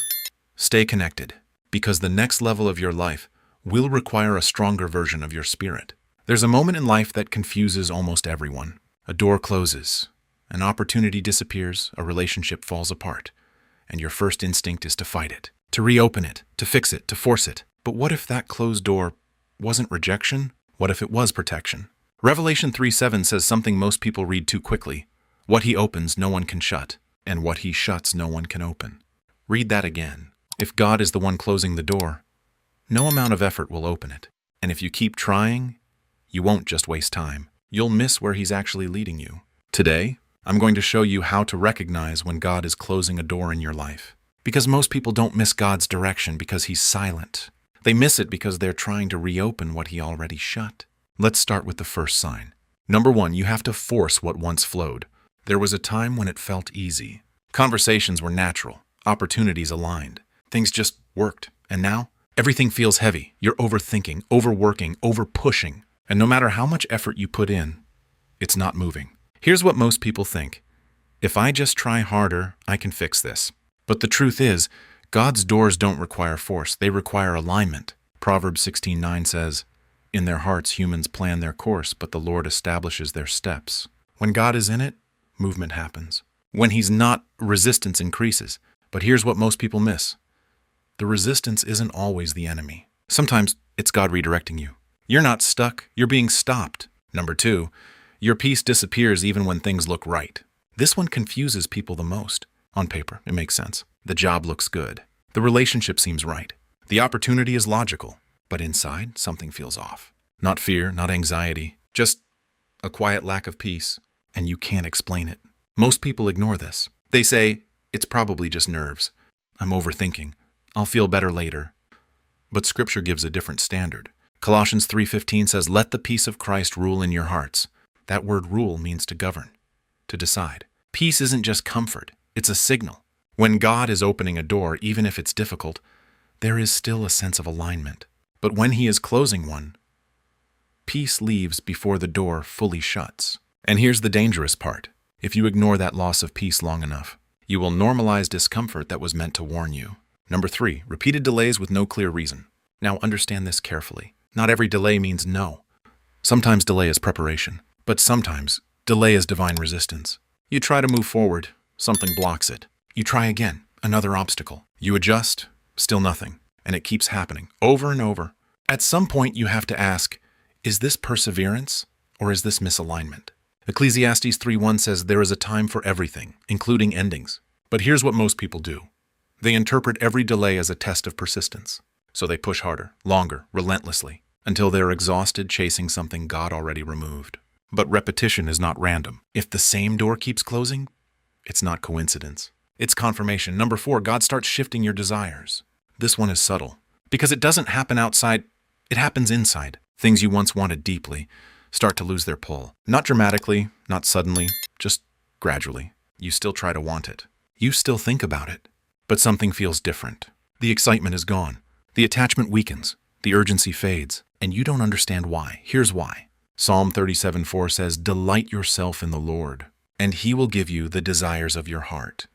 A: stay connected. Because the next level of your life will require a stronger version of your spirit. There's a moment in life that confuses almost everyone. A door closes, an opportunity disappears, a relationship falls apart, and your first instinct is to fight it, to reopen it, to fix it, to force it. But what if that closed door wasn't rejection? What if it was protection? Revelation 3:7 says something most people read too quickly. What He opens, no one can shut, and what He shuts, no one can open. Read that again. If God is the one closing the door, no amount of effort will open it. And if you keep trying, you won't just waste time. You'll miss where He's actually leading you. Today, I'm going to show you how to recognize when God is closing a door in your life. Because most people don't miss God's direction because He's silent. They miss it because they're trying to reopen what He already shut. Let's start with the first sign. Number 1, you have to force what once flowed. There was a time when it felt easy. Conversations were natural, opportunities aligned. Things just worked. And now, everything feels heavy. You're overthinking, overworking, overpushing. And no matter how much effort you put in, it's not moving. Here's what most people think. If I just try harder, I can fix this. But the truth is, God's doors don't require force. They require alignment. Proverbs 16:9 says, "In their hearts humans plan their course, but the Lord establishes their steps." When God is in it, movement happens. When He's not, resistance increases. But here's what most people miss. The resistance isn't always the enemy. Sometimes it's God redirecting you. You're not stuck, you're being stopped. Number 2, your peace disappears even when things look right. This one confuses people the most. On paper, it makes sense. The job looks good. The relationship seems right. The opportunity is logical. But inside, something feels off. Not fear, not anxiety, just a quiet lack of peace. And you can't explain it. Most people ignore this. They say, it's probably just nerves. I'm overthinking. I'll feel better later. But Scripture gives a different standard. Colossians 3:15 says, "Let the peace of Christ rule in your hearts." That word rule means to govern, to decide. Peace isn't just comfort, it's a signal. When God is opening a door, even if it's difficult, there is still a sense of alignment. But when He is closing one, peace leaves before the door fully shuts. And here's the dangerous part. If you ignore that loss of peace long enough, you will normalize discomfort that was meant to warn you. Number 3, repeated delays with no clear reason. Now understand this carefully. Not every delay means no. Sometimes delay is preparation, but sometimes delay is divine resistance. You try to move forward, something blocks it. You try again, another obstacle. You adjust, still nothing. And it keeps happening, over and over. At some point you have to ask, is this perseverance or is this misalignment? Ecclesiastes 3:1 says there is a time for everything, including endings. But here's what most people do. They interpret every delay as a test of persistence. So they push harder, longer, relentlessly, until they're exhausted chasing something God already removed. But repetition is not random. If the same door keeps closing, it's not coincidence. It's confirmation. Number 4, God starts shifting your desires. This one is subtle. Because it doesn't happen outside, it happens inside. Things you once wanted deeply start to lose their pull. Not dramatically, not suddenly, just gradually. You still try to want it. You still think about it. But something feels different. The excitement is gone. The attachment weakens. The urgency fades. And you don't understand why. Here's why. Psalm 37:4 says, "Delight yourself in the Lord, and He will give you the desires of your heart."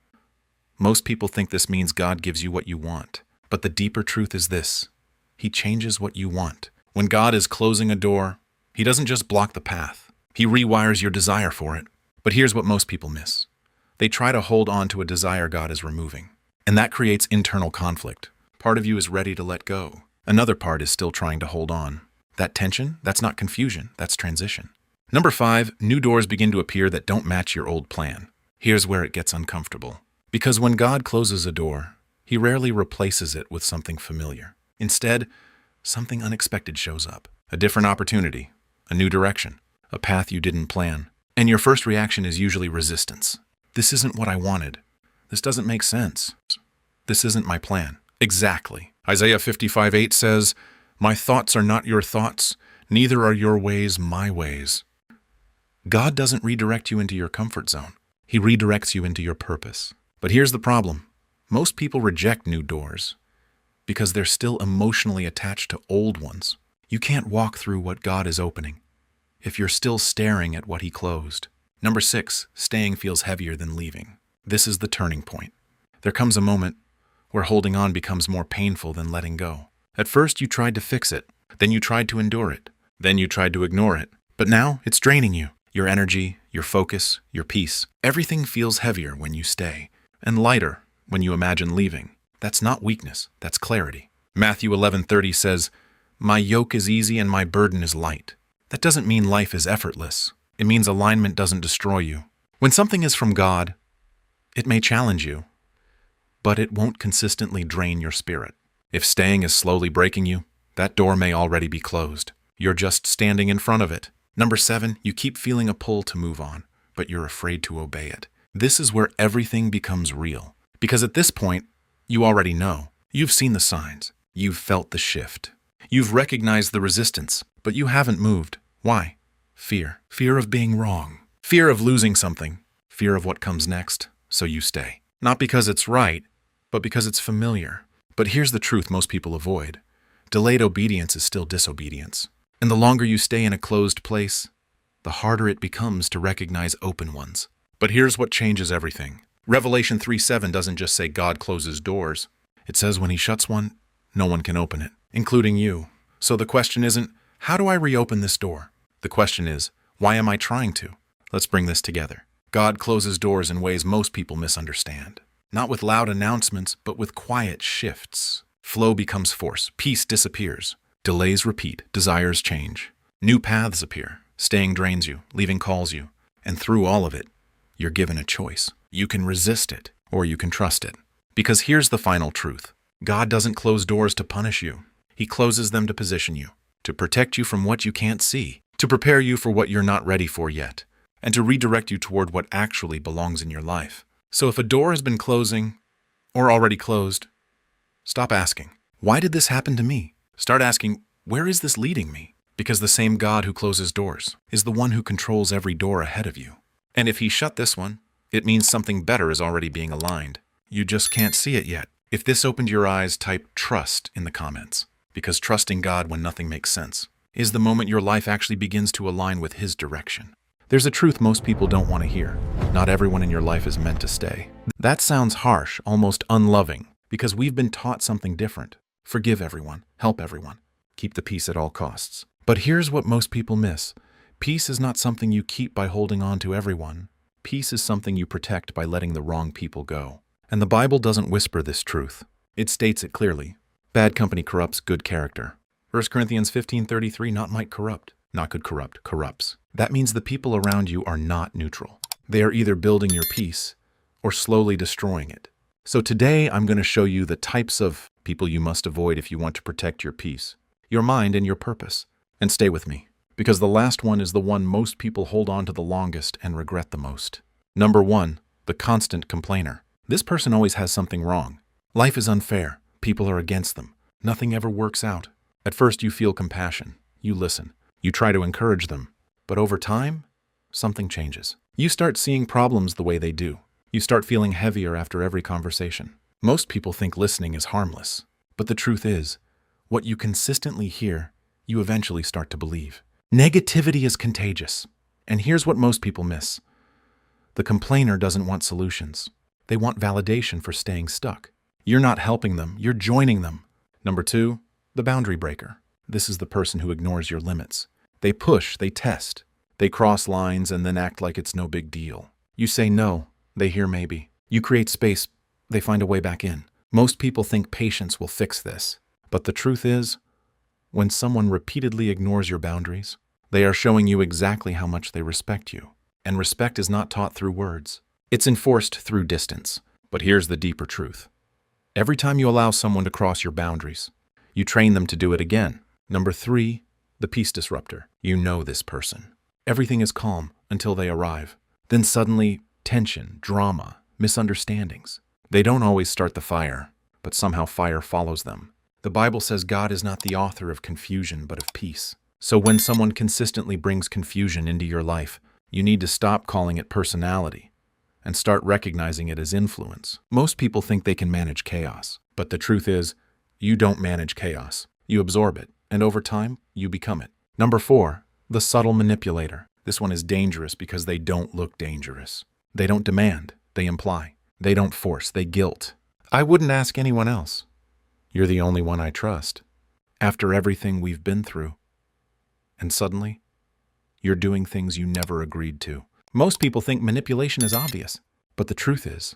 A: Most people think this means God gives you what you want. But the deeper truth is this. He changes what you want. When God is closing a door, He doesn't just block the path. He rewires your desire for it. But here's what most people miss. They try to hold on to a desire God is removing. And that creates internal conflict. Part of you is ready to let go. Another part is still trying to hold on. That tension, that's not confusion, that's transition. Number 5, new doors begin to appear that don't match your old plan. Here's where it gets uncomfortable. Because when God closes a door, He rarely replaces it with something familiar. Instead, something unexpected shows up. A different opportunity, a new direction, a path you didn't plan. And your first reaction is usually resistance. This isn't what I wanted. This doesn't make sense. This isn't my plan. Exactly. Isaiah 55:8 says, "My thoughts are not your thoughts, neither are your ways my ways." God doesn't redirect you into your comfort zone. He redirects you into your purpose. But here's the problem. Most people reject new doors because they're still emotionally attached to old ones. You can't walk through what God is opening if you're still staring at what He closed. Number 6, staying feels heavier than leaving. This is the turning point. There comes a moment where holding on becomes more painful than letting go. At first you tried to fix it, then you tried to endure it, then you tried to ignore it. But now it's draining you. Your energy, your focus, your peace. Everything feels heavier when you stay, and lighter when you imagine leaving. That's not weakness, that's clarity. Matthew 11:30 says, "My yoke is easy and my burden is light." That doesn't mean life is effortless. It means alignment doesn't destroy you. When something is from God, it may challenge you, but it won't consistently drain your spirit. If staying is slowly breaking you, that door may already be closed. You're just standing in front of it. Number 7, you keep feeling a pull to move on, but you're afraid to obey it. This is where everything becomes real. Because at this point, you already know. You've seen the signs. You've felt the shift. You've recognized the resistance, but you haven't moved. Why? Fear. Fear of being wrong. Fear of losing something. Fear of what comes next, so you stay. Not because it's right, but because it's familiar. But here's the truth most people avoid. Delayed obedience is still disobedience. And the longer you stay in a closed place, the harder it becomes to recognize open ones. But here's what changes everything. Revelation 3:7 doesn't just say God closes doors. It says when he shuts one, no one can open it, including you. So the question isn't, how do I reopen this door? The question is, why am I trying to? Let's bring this together. God closes doors in ways most people misunderstand. Not with loud announcements, but with quiet shifts. Flow becomes force. Peace disappears. Delays repeat. Desires change. New paths appear. Staying drains you. Leaving calls you. And through all of it, you're given a choice. You can resist it, or you can trust it. Because here's the final truth. God doesn't close doors to punish you. He closes them to position you, to protect you from what you can't see, to prepare you for what you're not ready for yet, and to redirect you toward what actually belongs in your life. So if a door has been closing, or already closed, stop asking, why did this happen to me? Start asking, where is this leading me? Because the same God who closes doors is the one who controls every door ahead of you. And if he shut this one, it means something better is already being aligned. You just can't see it yet. If this opened your eyes, type trust in the comments. Because trusting God when nothing makes sense is the moment your life actually begins to align with his direction. There's a truth most people don't want to hear. Not everyone in your life is meant to stay. That sounds harsh, almost unloving, because we've been taught something different. Forgive everyone, help everyone, keep the peace at all costs. But here's what most people miss. Peace is not something you keep by holding on to everyone. Peace is something you protect by letting the wrong people go. And the Bible doesn't whisper this truth. It states it clearly. Bad company corrupts good character. 1 Corinthians 15:33, not might corrupt. Not could corrupt, corrupts. That means the people around you are not neutral. They are either building your peace or slowly destroying it. So today I'm going to show you the types of people you must avoid if you want to protect your peace, your mind, and your purpose. And stay with me, because the last one is the one most people hold on to the longest and regret the most. Number 1, the constant complainer. This person always has something wrong. Life is unfair. People are against them. Nothing ever works out. At first you feel compassion. You listen. You try to encourage them. But over time, something changes. You start seeing problems the way they do. You start feeling heavier after every conversation. Most people think listening is harmless. But the truth is, what you consistently hear, you eventually start to believe. Negativity is contagious. And here's what most people miss. The complainer doesn't want solutions. They want validation for staying stuck. You're not helping them, you're joining them. Number 2, the boundary breaker. This is the person who ignores your limits. They push, they test. They cross lines and then act like it's no big deal. You say no, they hear maybe. You create space, they find a way back in. Most people think patience will fix this. But the truth is, when someone repeatedly ignores your boundaries, they are showing you exactly how much they respect you. And respect is not taught through words. It's enforced through distance. But here's the deeper truth. Every time you allow someone to cross your boundaries, you train them to do it again. Number 3, the peace disruptor. You know this person. Everything is calm until they arrive. Then suddenly, tension, drama, misunderstandings. They don't always start the fire, but somehow fire follows them. The Bible says God is not the author of confusion, but of peace. So when someone consistently brings confusion into your life, you need to stop calling it personality and start recognizing it as influence. Most people think they can manage chaos, but the truth is, you don't manage chaos. You absorb it, and over time, you become it. Number 4, the subtle manipulator. This one is dangerous because they don't look dangerous. They don't demand, they imply. They don't force, they guilt. I wouldn't ask anyone else. You're the only one I trust. After everything we've been through. And suddenly, you're doing things you never agreed to. Most people think manipulation is obvious, but the truth is,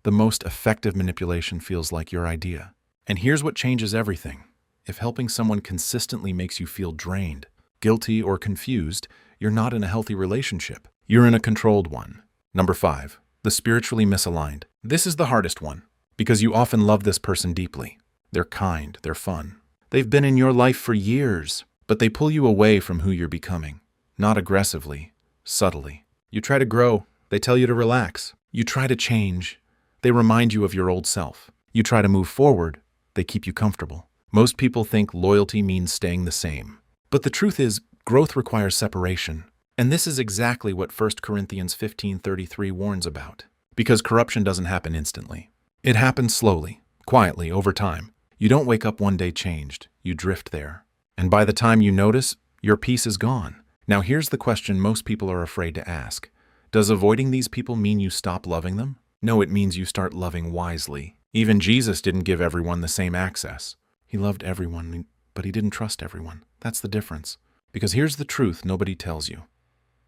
A: the most effective manipulation feels like your idea. And here's what changes everything. If helping someone consistently makes you feel drained, guilty, or confused, you're not in a healthy relationship. You're in a controlled one. Number 5, the spiritually misaligned. This is the hardest one, because you often love this person deeply, They're kind, they're fun. They've been in your life for years, but they pull you away from who you're becoming. Not aggressively, subtly. You try to grow, they tell you to relax. You try to change, they remind you of your old self. You try to move forward, they keep you comfortable. Most people think loyalty means staying the same. But the truth is, growth requires separation. And this is exactly what 1 Corinthians 15:33 warns about. Because corruption doesn't happen instantly. It happens slowly, quietly, over time. You don't wake up one day changed, you drift there. And by the time you notice, your peace is gone. Now here's the question most people are afraid to ask. Does avoiding these people mean you stop loving them? No, it means you start loving wisely. Even Jesus didn't give everyone the same access. He loved everyone, but he didn't trust everyone. That's the difference. Because here's the truth nobody tells you.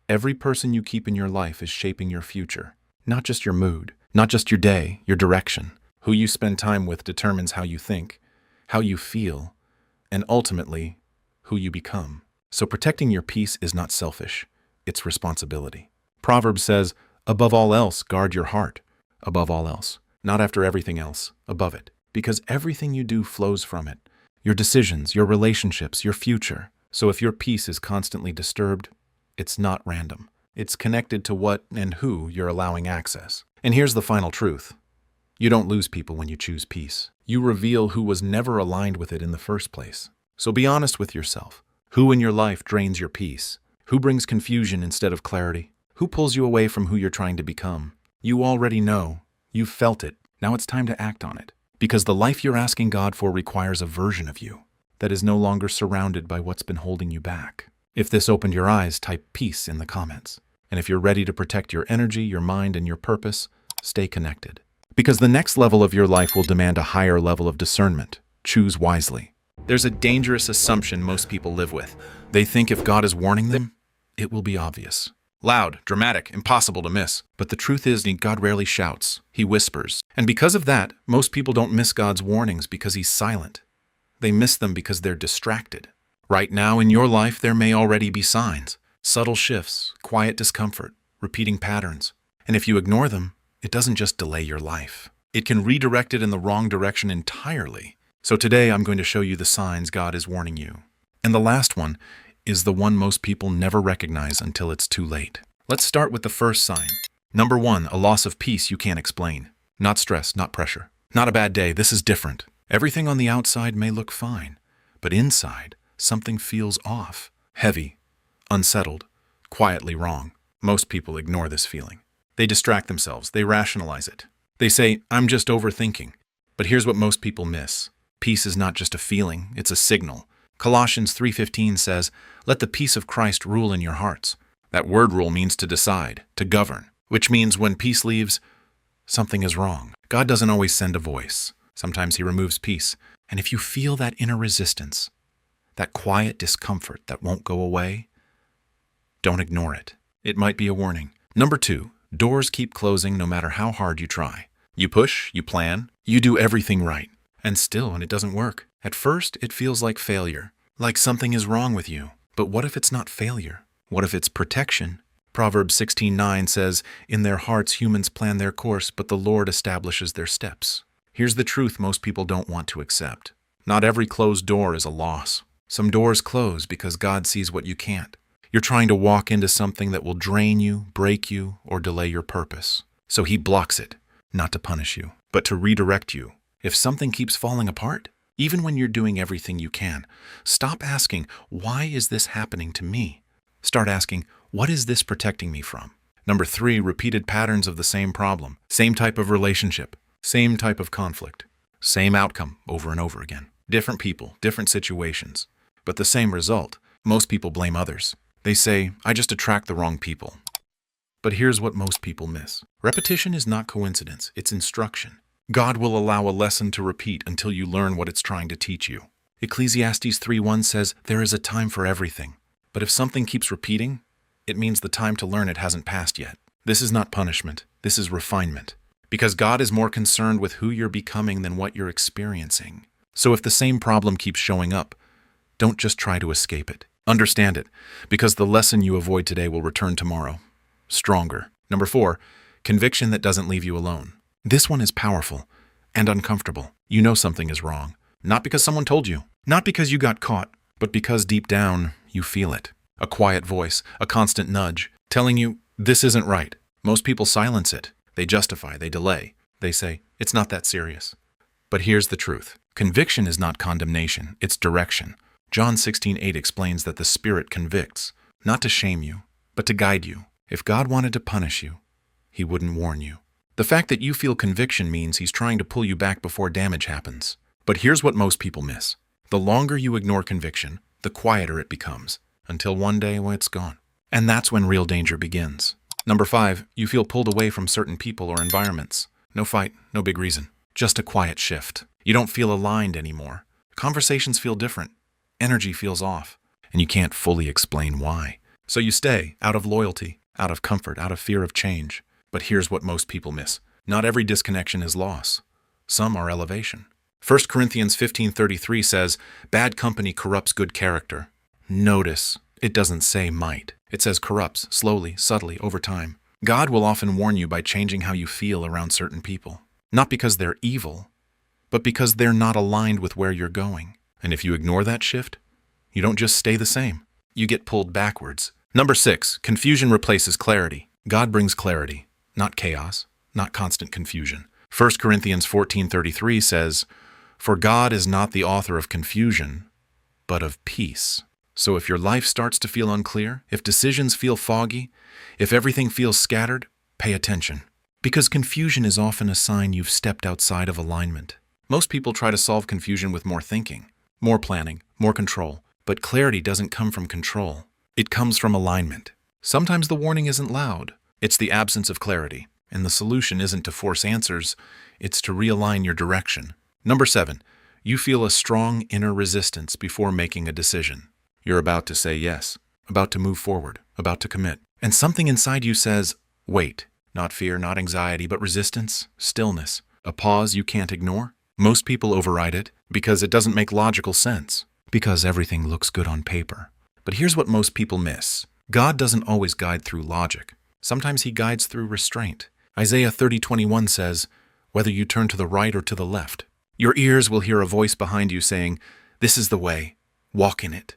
A: Every person you keep in your life is shaping your future. Not just your mood, not just your day, your direction. Who you spend time with determines how you think, how you feel, and ultimately, who you become. So protecting your peace is not selfish, it's responsibility. Proverbs says, above all else, guard your heart. Above all else. Not after everything else, above it. Because everything you do flows from it. Your decisions, your relationships, your future. So if your peace is constantly disturbed, it's not random. It's connected to what and who you're allowing access. And here's the final truth. You don't lose people when you choose peace. You reveal who was never aligned with it in the first place. So be honest with yourself. Who in your life drains your peace? Who brings confusion instead of clarity? Who pulls you away from who you're trying to become? You already know. You've felt it. Now it's time to act on it. Because the life you're asking God for requires a version of you that is no longer surrounded by what's been holding you back. If this opened your eyes, type peace in the comments. And if you're ready to protect your energy, your mind, and your purpose, stay connected. Because the next level of your life will demand a higher level of discernment. Choose wisely. There's a dangerous assumption most people live with. They think if God is warning them, it will be obvious. Loud, dramatic, impossible to miss. But the truth is, God rarely shouts. He whispers. And because of that, most people don't miss God's warnings because he's silent. They miss them because they're distracted. Right now in your life, there may already be signs. Subtle shifts, quiet discomfort, repeating patterns. And if you ignore them, it doesn't just delay your life. It can redirect it in the wrong direction entirely. So today I'm going to show you the signs God is warning you. And the last one is the one most people never recognize until it's too late. Let's start with the first sign. Number 1, a loss of peace you can't explain. Not stress, not pressure. Not a bad day, this is different. Everything on the outside may look fine, but inside, something feels off, heavy, unsettled, quietly wrong. Most people ignore this feeling. They distract themselves, they rationalize it. They say, I'm just overthinking. But here's what most people miss. Peace is not just a feeling, it's a signal. Colossians 3:15 says, let the peace of Christ rule in your hearts. That word rule means to decide, to govern, which means when peace leaves, something is wrong. God doesn't always send a voice. Sometimes he removes peace. And if you feel that inner resistance, that quiet discomfort that won't go away, don't ignore it. It might be a warning. Number 2, doors keep closing no matter how hard you try. You push, you plan, you do everything right. And still, it doesn't work. At first, it feels like failure, like something is wrong with you. But what if it's not failure? What if it's protection? Proverbs 16:9 says, in their hearts humans plan their course, but the Lord establishes their steps. Here's the truth most people don't want to accept. Not every closed door is a loss. Some doors close because God sees what you can't. You're trying to walk into something that will drain you, break you, or delay your purpose. So he blocks it, not to punish you, but to redirect you. If something keeps falling apart, even when you're doing everything you can, stop asking, why is this happening to me? Start asking, what is this protecting me from? Number 3, repeated patterns of the same problem. Same type of relationship, same type of conflict, same outcome over and over again. Different people, different situations, but the same result. Most people blame others. They say, I just attract the wrong people. But here's what most people miss. Repetition is not coincidence, it's instruction. God will allow a lesson to repeat until you learn what it's trying to teach you. Ecclesiastes 3:1 says, there is a time for everything. But if something keeps repeating, it means the time to learn it hasn't passed yet. This is not punishment, this is refinement. Because God is more concerned with who you're becoming than what you're experiencing. So if the same problem keeps showing up, don't just try to escape it. Understand it, because the lesson you avoid today will return tomorrow. Stronger. Number 4, conviction that doesn't leave you alone. This one is powerful and uncomfortable. You know something is wrong, Not because someone told you, not because you got caught, but because deep down you feel it. A quiet voice, a constant nudge, telling you, this isn't right. Most people silence it. They justify, they delay. They say, it's not that serious. But here's the truth. Conviction is not condemnation, it's direction. John 16:8 explains that the Spirit convicts, not to shame you, but to guide you. If God wanted to punish you, He wouldn't warn you. The fact that you feel conviction means He's trying to pull you back before damage happens. But here's what most people miss. The longer you ignore conviction, the quieter it becomes, until one day when it's gone. And that's when real danger begins. Number 5, you feel pulled away from certain people or environments. No fight, no big reason. Just a quiet shift. You don't feel aligned anymore. Conversations feel different. Energy feels off. And you can't fully explain why. So you stay, out of loyalty, out of comfort, out of fear of change. But here's what most people miss. Not every disconnection is loss. Some are elevation. 1 Corinthians 15:33 says, bad company corrupts good character. Notice, it doesn't say might. It says corrupts, slowly, subtly, over time. God will often warn you by changing how you feel around certain people. Not because they're evil, but because they're not aligned with where you're going. And if you ignore that shift, you don't just stay the same. You get pulled backwards. Number 6, confusion replaces clarity. God brings clarity, not chaos, not constant confusion. 1 Corinthians 14:33 says, for God is not the author of confusion, but of peace. So if your life starts to feel unclear, if decisions feel foggy, if everything feels scattered, pay attention. Because confusion is often a sign you've stepped outside of alignment. Most people try to solve confusion with more thinking, more planning, more control. But clarity doesn't come from control. It comes from alignment. Sometimes the warning isn't loud. It's the absence of clarity. And the solution isn't to force answers, it's to realign your direction. Number 7, you feel a strong inner resistance before making a decision. You're about to say yes, about to move forward, about to commit. And something inside you says, wait. Not fear, not anxiety, but resistance, stillness, a pause you can't ignore. Most people override it because it doesn't make logical sense, because everything looks good on paper. But here's what most people miss. God doesn't always guide through logic. Sometimes He guides through restraint. Isaiah 30:21 says, whether you turn to the right or to the left, your ears will hear a voice behind you saying, this is the way, walk in it.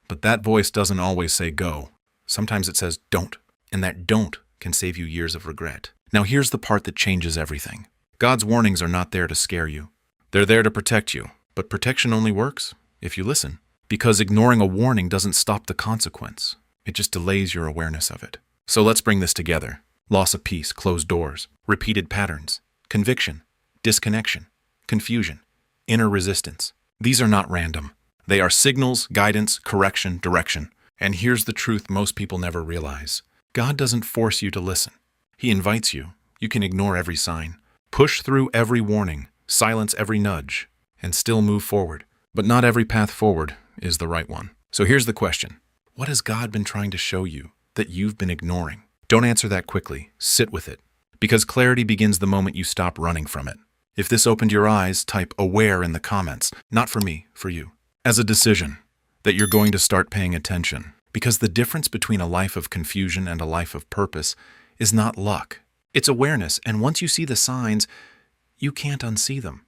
A: But that voice doesn't always say go. Sometimes it says don't, and that don't can save you years of regret. Now here's the part that changes everything. God's warnings are not there to scare you. They're there to protect you, but protection only works if you listen. Because ignoring a warning doesn't stop the consequence. It just delays your awareness of it. So let's bring this together. Loss of peace, closed doors, repeated patterns, conviction, disconnection, confusion, inner resistance. These are not random. They are signals, guidance, correction, direction. And here's the truth most people never realize. God doesn't force you to listen. He invites you. You can ignore every sign, push through every warning, silence every nudge, and still move forward. But not every path forward is the right one. So here's the question. What has God been trying to show you that you've been ignoring? Don't answer that quickly. Sit with it. Because clarity begins the moment you stop running from it. If this opened your eyes, type aware in the comments. Not for me, for you. As a decision that you're going to start paying attention. Because the difference between a life of confusion and a life of purpose is not luck. It's awareness, and once you see the signs, you can't unsee them.